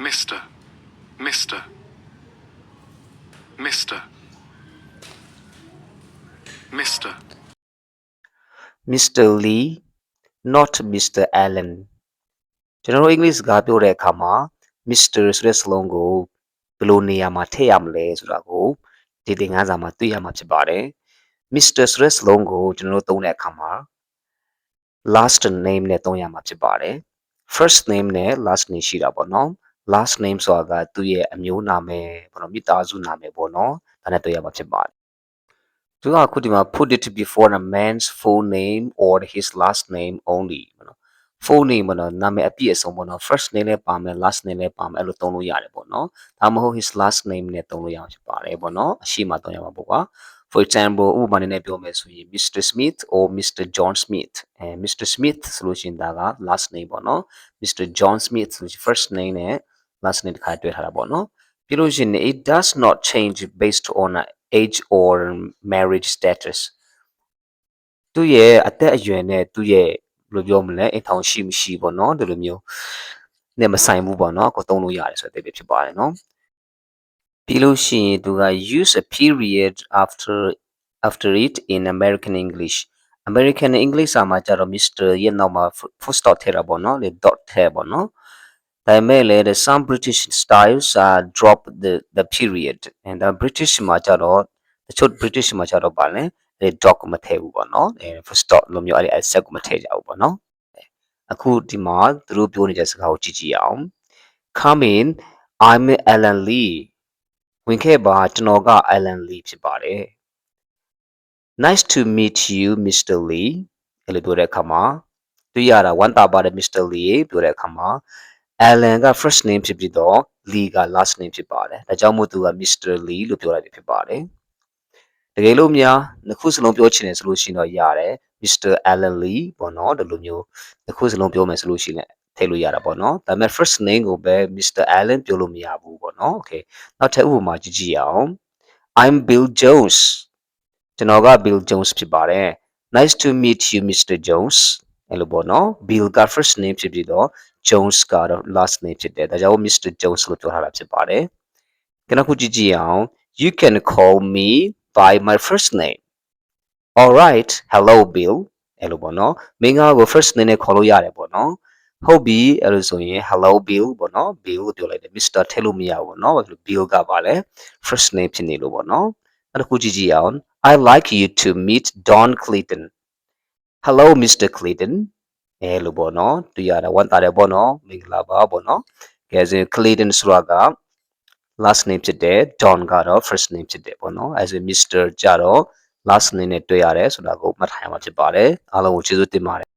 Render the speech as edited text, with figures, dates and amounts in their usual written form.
Mr. Mr. Mr. Mr. Mr. Lee not Mr. Allen ကျွန်တော်တို့ English စကားပြောတဲ့အခါမှာ Mr ဆိုတဲ့စလုံးကိုဘယ်လိုနေရာမှာထည့်ရမလဲဆိုတာကိုဒီသင်ခန်းစာမှာတွေ့ရမှာဖြစ်ပါတယ် Mr ဆိုတဲ့စလုံးကိုကျွန်တော်တို့သုံးတဲ့အခါမှာ last name နဲ့သုံးရမှာဖြစ်ပါတယ် first name နဲ့ last name ရှိတာပေါ့နော် last name ဆိုတာကသူ့ရဲ့အမျိုးနာမည်ပေါ့နော်မိသားစုနာမည်ပေါ့နော်ဒါနဲ့တွေ့ရမှာဖြစ်ပါတယ်သူကအခုဒီမှာ put it before a man's full name or his last name only ပေါ့နော် full name ပေါ့နော်နာမည်အပြည့်အစုံပေါ့နော် first name လည်းပါမယ် last name လည်းပါမယ်အဲ့လိုသုံးလို့ရတယ်ပေါ့နော်ဒါမှမဟုတ် his last name နဲ့သုံးလို့ရမှာဖြစ်ပါတယ်ပေါ့နော်အရှိမသုံးရမှာပေါ့ကွာ for example ဥပမာနဲ့ပြောမယ်ဆိုရင် Mr. Smith or Mr. John Smith Mr. Smith ဆိုလို့ရှိရင်ဒါက last name ပေါ့နော် Mr. John Smith ဆိုလို့ first name နဲ့ last name တစ်ခါတွေ့ထားတာပေါ့နော်ပြီးလို့ရှိရင် it does not change based on age or marriage status သူ့ရဲ့အသက်အရွယ်နဲ့သူ့ရဲ့ဘယ်လိုပြောမလဲအိမ်ထောင်ရှိမရှိပေါ့နော်ဒီလိုမျိုးနဲ့မဆိုင်ဘူးပေါ့နော်ကိုသုံးလို့ရတယ်ဆိုတဲ့အသေးဖြစ်ပါတယ်နော်ပြီးလို့ရှိရင်သူက use a period after it in American English American English မှာကျတော့ Mr ရဲ့နောက်မှာ full stop ထည့်တာပေါ့နော်လေ dot ထည့်ပေါ့နော်ဒါပေမဲ့လည်း some British styles drop the period and the British မှာကျတော့တချို့ British မှာကျတော့ဗာလဲအဲ dot ကိုမထည့်ဘူးပေါ့နော်အဲ full stop လိုမျိုးအဲ့ set ကိုမထည့်ကြဘူးပေါ့နော်အခုဒီမှာသူတို့ပြောနေတဲ့စကားကိုကြည့်ကြည့်အောင် come in I'm Alan Lee ဝင်ခဲ့ပါကျွန်တော်က Alan Lee ဖြစ်ပါတယ် nice to meet you Mr. Lee အဲ့လိုပြောတဲ့အခါမှာတွေ့ရတာဝမ်းသာပါတယ် Mr. Lee ပြောတဲ့အခါမှာ Alan က first name ဖြစ်ပြီးတော့ Lee က last name ဖြစ်ပါတယ်ဒါကြောင့်မို့သူက Mr. Lee လို့ပြောလိုက်ဖြစ်ပါတယ်တကယ်လို့များနှစ်ခုစလုံးပြောချင်တယ်ဆိုလို့ရှိရင်တော့ရတယ် Mr. Alan Lee ပေါ့နော်ဒီလိုမျိုးနှစ်ခုစလုံးပြောမယ်ဆိုလို့ရှိရင်ထည့်လို့ရတာပေါ့နော်ဒါပေမဲ့ first name ကိုပဲ Mr. Allen ပြောလို့မရဘူးပေါ့နော် okay နောက်ထပ်ဥပမာကြည့်ကြည့်အောင် I'm Bill Jones ကျွန်တော်က Bill Jones ဖြစ်ပါတယ် nice to meet you Mr. Jones အဲ့လိုပေါ့နော် Bill က first name ဖြစ်ပြီးတော့ Jones ကတော့ last name ဖြစ်တယ်ဒါကြောင့် Mr. Jones လို့ပြောထားတာဖြစ်ပါတယ်ခဏခုကြည့်ကြည့်အောင် you can call me by my first name all right hello Bill အဲ့လိုပေါ့နော်မင်းကကို first name နဲ့ခေါ်လို့ရတယ်ပေါ့နော်ဟုတ်ပြီအဲ့လိုဆိုရင် hello Bill ပေါ့နော် Bill ကိုပြောလိုက်တယ် Mr. ထည့်လို့မရဘူးပေါ့နော် Bill ကပါလဲ first name ဖြစ်နေလို့ပေါ့နော်အဲ့ဒါခုကြည့်ကြည့်အောင် I like you to meet Don Clayton hello Mr. Clayton အဲ့လိုပေါ့နော်တွေ့ရတာဝမ်းသာတယ်ပေါ့နော်မင်္ဂလာပါပေါ့နော်ကဲဆိုရင် Clayton ဆိုတာက last name ဖြစ်တယ် Don ကတော့ first name ဖြစ်တယ်ပေါ့နော်အဲဆို Mr ကြတော့ last name နဲ့တွေ့ရတယ်ဆိုတာကိုမှတ်ထားရမှာဖြစ်ပါတယ်အားလုံးကိုကျေးဇူးတင်ပါတယ်